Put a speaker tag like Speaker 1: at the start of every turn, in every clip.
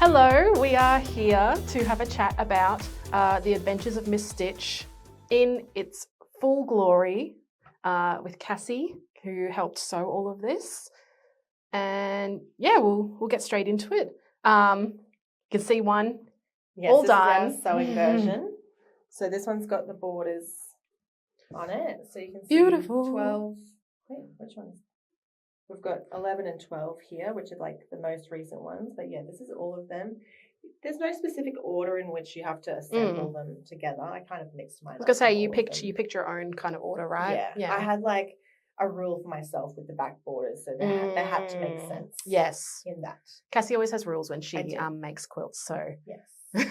Speaker 1: Hello, we are here to have a chat about the adventures of Miss Stitch in its full glory with Cassie, who helped sew all of this. And yeah, we'll get straight into it. You can see one all done.
Speaker 2: This is our sewing version. So this one's got the borders on it. So you can see
Speaker 1: Beautiful.
Speaker 2: 12. Wait, which ones? We've got 11 and 12 here, which are like the most recent ones. But yeah, this is all of them. There's no specific order in which you have to assemble them together. I kind of mixed mine.
Speaker 1: I was gonna say you picked your own kind of order, right?
Speaker 2: Yeah. I had like a rule for myself with the back borders, so they had to make sense.
Speaker 1: Yes.
Speaker 2: In that.
Speaker 1: Cassie always has rules when she makes quilts, so
Speaker 2: yes.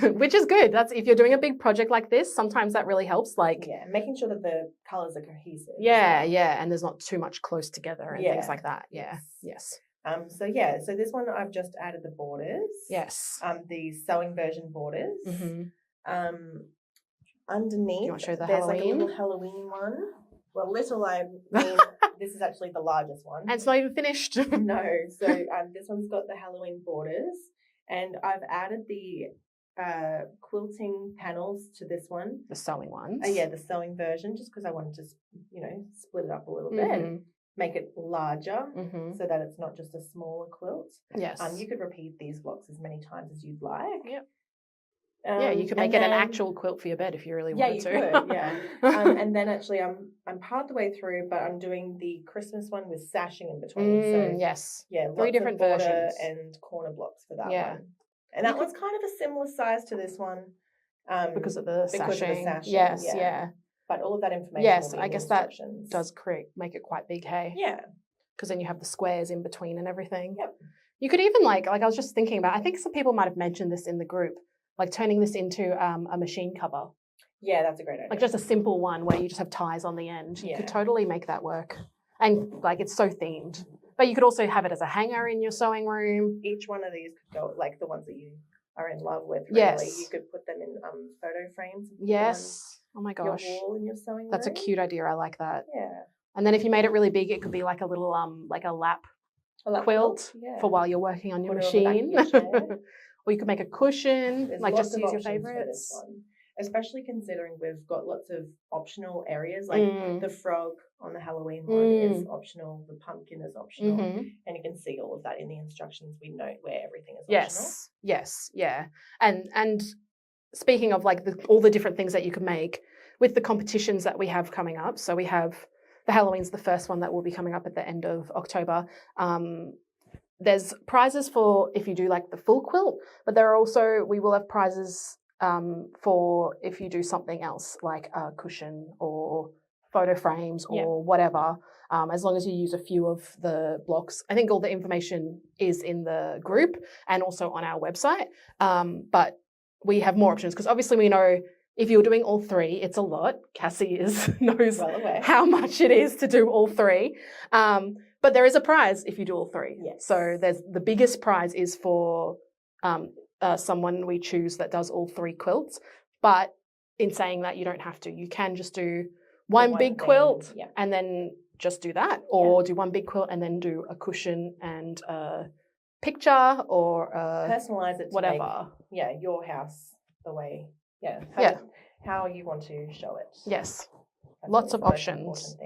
Speaker 1: Which is good. That's if you're doing a big project like this, sometimes that really helps. Like
Speaker 2: making sure that the colours are cohesive.
Speaker 1: Yeah, and there's not too much close together and things like that. Yeah. Yes.
Speaker 2: So this one I've just added the borders.
Speaker 1: Yes.
Speaker 2: The sewing version borders.
Speaker 1: Mm-hmm.
Speaker 2: Underneath,
Speaker 1: you want to show the
Speaker 2: there's
Speaker 1: Halloween?
Speaker 2: like a little Halloween one. Well, little, I mean, this is actually the largest one.
Speaker 1: And it's not even finished.
Speaker 2: No. So this one's got the Halloween borders, and I've added the quilting panels to this one.
Speaker 1: The sewing ones.
Speaker 2: The sewing version, just because I wanted to, split it up a little bit, make it larger, so that it's not just a smaller quilt.
Speaker 1: Yes.
Speaker 2: You could repeat these blocks as many times as you'd like.
Speaker 1: Yep. You could make it an actual quilt for your bed if you really wanted to.
Speaker 2: Yeah, you could. And then actually, I'm part of the way through, but I'm doing the Christmas one with sashing in between. So
Speaker 1: yes.
Speaker 2: Yeah,
Speaker 1: 3 different versions
Speaker 2: and corner blocks for that one. And that one's kind of a similar size to this one.
Speaker 1: Because of the sashing.
Speaker 2: Yes,
Speaker 1: yeah.
Speaker 2: But all of that information.
Speaker 1: Yes, I guess that does make it quite big, hey?
Speaker 2: Yeah.
Speaker 1: Because then you have the squares in between and everything.
Speaker 2: Yep.
Speaker 1: You could even like I was just thinking about, I think some people might have mentioned this in the group, like turning this into a machine cover.
Speaker 2: Yeah, that's a great idea.
Speaker 1: Like just a simple one where you just have ties on the end. You could totally make that work. And like it's so themed. But you could also have it as a hanger in your sewing room.
Speaker 2: Each one of these could go, like the ones that you are in love with, really.
Speaker 1: Yes.
Speaker 2: You could put them in photo frames.
Speaker 1: Yes. Oh my gosh.
Speaker 2: Your wall in your sewing room.
Speaker 1: That's a cute idea. I like that.
Speaker 2: Yeah.
Speaker 1: And then if you made it really big, it could be like a little like a lap quilt for while you're working on your machine. Or you could make a cushion,
Speaker 2: There's
Speaker 1: like just use your
Speaker 2: for
Speaker 1: favorites.
Speaker 2: this one. Especially considering we've got lots of optional areas, like the frog on the Halloween one is optional, the pumpkin is optional, and you can see all of that in the instructions. We note where everything is optional.
Speaker 1: Yes, yeah. And speaking of like all the different things that you can make with the competitions that we have coming up, so we have the Halloween's the first one that will be coming up at the end of October. There's prizes for if you do like the full quilt, but we will have prizes for if you do something else like a cushion or photo frames or whatever, as long as you use a few of the blocks. I think all the information is in the group and also on our website, but we have more options because obviously we know if you're doing all 3, it's a lot. Cassie knows how much it is to do all 3. But there is a prize if you do all 3.
Speaker 2: Yes.
Speaker 1: So the biggest prize is for someone we choose that does all 3 quilts. But in saying that, you don't have to. You can just do one big quilt and then just do that, or do one big quilt and then do a cushion and a picture or
Speaker 2: personalize it to
Speaker 1: whatever.
Speaker 2: Make, your house the way. How you want to show it.
Speaker 1: Yes.
Speaker 2: That's
Speaker 1: lots of options.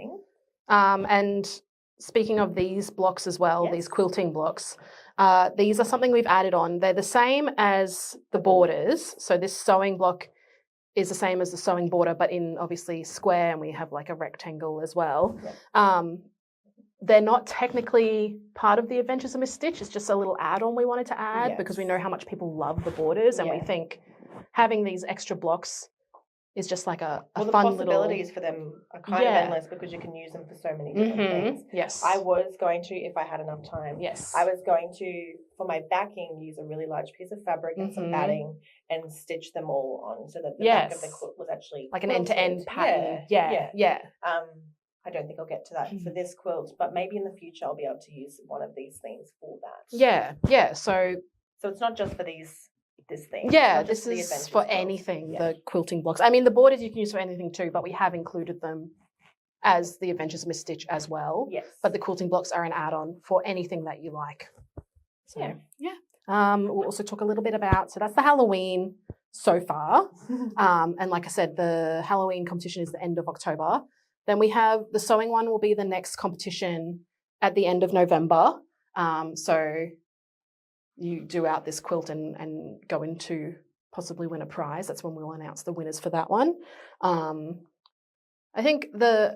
Speaker 1: And speaking of these blocks as well, these quilting blocks, these are something we've added on. They're the same as the borders. So this sewing block is the same as the sewing border, but in obviously square, and we have like a rectangle as well. Yep. They're not technically part of the Adventures of Miss Stitch. It's just a little add-on we wanted to add because we know how much people love the borders, and we think having these extra blocks is just like a fun little...
Speaker 2: the possibilities for them are kind of endless because you can use them for so many different things.
Speaker 1: Yes.
Speaker 2: I was going to, if I had enough time, I was going to, for my backing, use a really large piece of fabric and some batting and stitch them all on so that the back of the quilt was actually
Speaker 1: like an end-to-end pattern.
Speaker 2: I don't think I'll get to that for this quilt, but maybe in the future I'll be able to use one of these things for that.
Speaker 1: Yeah. So
Speaker 2: it's not just for this thing.
Speaker 1: Yeah, this is for anything, the quilting blocks. I mean, the borders you can use for anything too, but we have included them as the Adventures of Miss Stitch as well.
Speaker 2: Yes.
Speaker 1: But the quilting blocks are an add-on for anything that you like. So, yeah. We'll also talk a little bit about, so that's the Halloween so far. And like I said, the Halloween competition is the end of October. Then we have the sewing one will be the next competition at the end of November. So you do out this quilt and go into possibly win a prize. That's when we'll announce the winners for that one. I think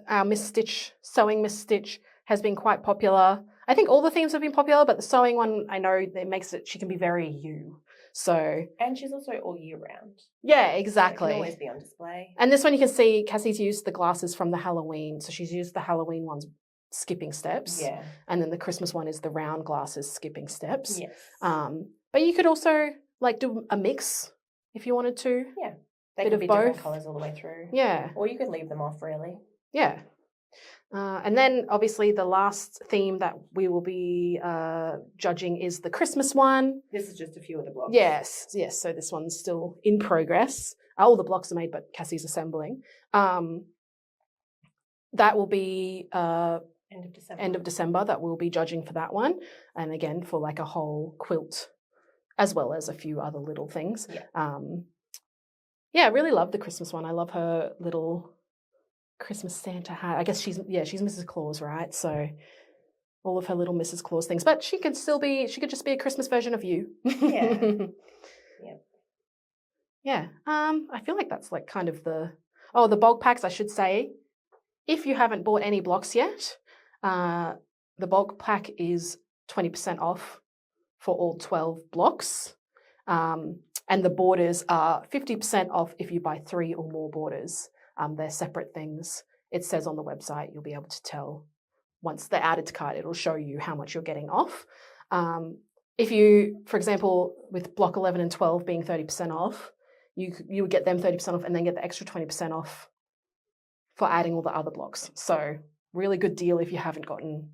Speaker 1: our Miss Stitch, sewing Miss Stitch has been quite popular. I think all the themes have been popular, but the sewing one, I know that makes it, she can be very you. So,
Speaker 2: and she's also all year round.
Speaker 1: yeah,
Speaker 2: So
Speaker 1: exactly.
Speaker 2: it can always be on display.
Speaker 1: And this one you can see Cassie's used the glasses from the Halloween. So she's used the Halloween ones skipping steps.
Speaker 2: Yeah.
Speaker 1: And then the Christmas one is the round glasses skipping steps.
Speaker 2: Yes.
Speaker 1: But you could also like do a mix if you wanted to.
Speaker 2: Yeah. They
Speaker 1: bit
Speaker 2: could
Speaker 1: of
Speaker 2: be different
Speaker 1: both.
Speaker 2: colours all the way through.
Speaker 1: Yeah.
Speaker 2: Or you could leave them off, really.
Speaker 1: Yeah. And then obviously the last theme that we will be judging is the Christmas one.
Speaker 2: This is just a few of the blocks.
Speaker 1: Yes. So this one's still in progress. All the blocks are made, but Cassie's assembling. That will be end of December that we'll be judging for that one. And again, for like a whole quilt, as well as a few other little things.
Speaker 2: Yeah.
Speaker 1: I really love the Christmas one. I love her little Christmas Santa hat. I guess she's Mrs. Claus, right? So all of her little Mrs. Claus things. But she could just be a Christmas version of you.
Speaker 2: Yeah.
Speaker 1: Yeah. I feel like that's like kind of the bulk packs, I should say. If you haven't bought any blocks yet, the bulk pack is 20% off for all 12 blocks. And the borders are 50% off if you buy 3 or more borders. They're separate things. It says on the website, you'll be able to tell once they're added to cart, it'll show you how much you're getting off. If you, for example, with block 11 and 12 being 30% off, you would get them 30% off and then get the extra 20% off for adding all the other blocks. So really good deal if you haven't gotten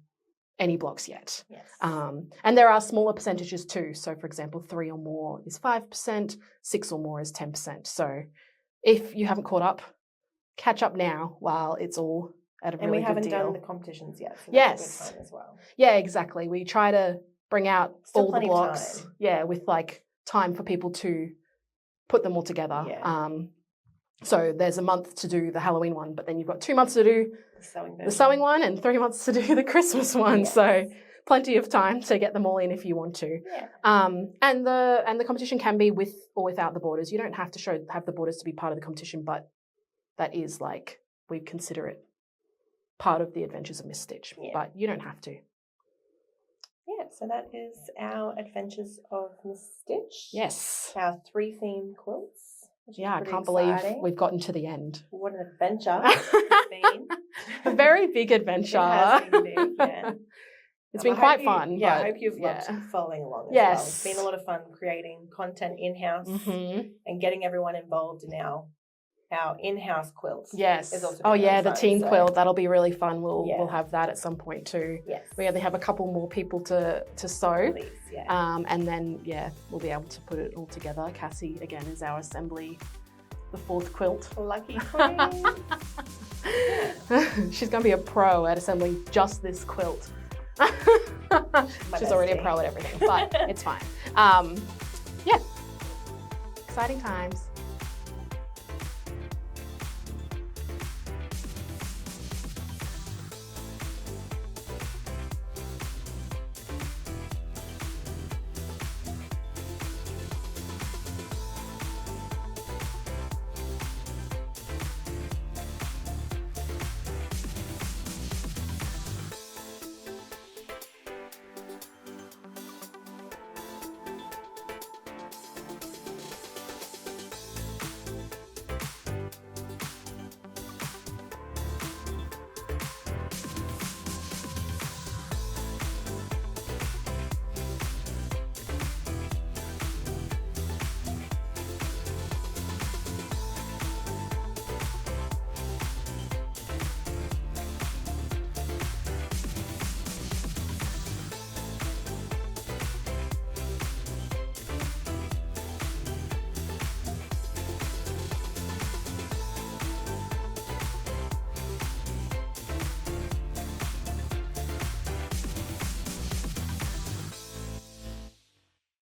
Speaker 1: any blocks yet.
Speaker 2: Yes.
Speaker 1: And there are smaller percentages too. So for example, 3 or more is 5%, 6 or more is 10%. So if you haven't caught up, catch up now while it's all at a really good deal.
Speaker 2: And we haven't done the competitions yet, so that's
Speaker 1: Yes.
Speaker 2: a good time as well.
Speaker 1: Yeah, exactly. We try to bring out
Speaker 2: Still
Speaker 1: all the
Speaker 2: plenty of
Speaker 1: blocks.
Speaker 2: time.
Speaker 1: Yeah, with like time for people to put them all together.
Speaker 2: Yeah.
Speaker 1: So there's a month to do the Halloween one, but then you've got 2 months to do the sewing one and 3 months to do the Christmas one.
Speaker 2: Yes.
Speaker 1: So plenty of time to get them all in if you want to.
Speaker 2: Yeah.
Speaker 1: And the competition can be with or without the borders. You don't have to have the borders to be part of the competition, but that is like, we consider it part of the Adventures of Miss Stitch,
Speaker 2: Yeah.
Speaker 1: but you don't have to.
Speaker 2: Yeah, so that is our Adventures of Miss Stitch.
Speaker 1: Yes.
Speaker 2: Our 3 theme quilts. Which
Speaker 1: Yeah, I
Speaker 2: is pretty
Speaker 1: can't believe
Speaker 2: exciting.
Speaker 1: we've gotten to the end.
Speaker 2: What an adventure it's been.
Speaker 1: A very big adventure.
Speaker 2: It has been big, yeah.
Speaker 1: It's been
Speaker 2: I
Speaker 1: quite
Speaker 2: hope
Speaker 1: fun.
Speaker 2: Yeah, I
Speaker 1: but
Speaker 2: hope you've loved
Speaker 1: yeah.
Speaker 2: following along as
Speaker 1: Yes.
Speaker 2: well. It's been a lot of fun creating content in-house
Speaker 1: Mhm.
Speaker 2: and getting everyone involved in our in-house quilts.
Speaker 1: Yes.
Speaker 2: It's also
Speaker 1: Oh
Speaker 2: been
Speaker 1: yeah,
Speaker 2: really
Speaker 1: the
Speaker 2: fun,
Speaker 1: teen
Speaker 2: so-
Speaker 1: quilt, that'll be really fun. We'll
Speaker 2: Yeah.
Speaker 1: have that at some point too.
Speaker 2: Yes.
Speaker 1: We only have a couple more people to sew.
Speaker 2: Please, yeah.
Speaker 1: And then we'll be able to put it all together. Cassie again is our assembly, the 4th quilt.
Speaker 2: Lucky queen.
Speaker 1: She's gonna be a pro at assembling just this quilt. She's already a
Speaker 2: bestie.
Speaker 1: pro at everything, but it's fine. Yeah. Exciting times.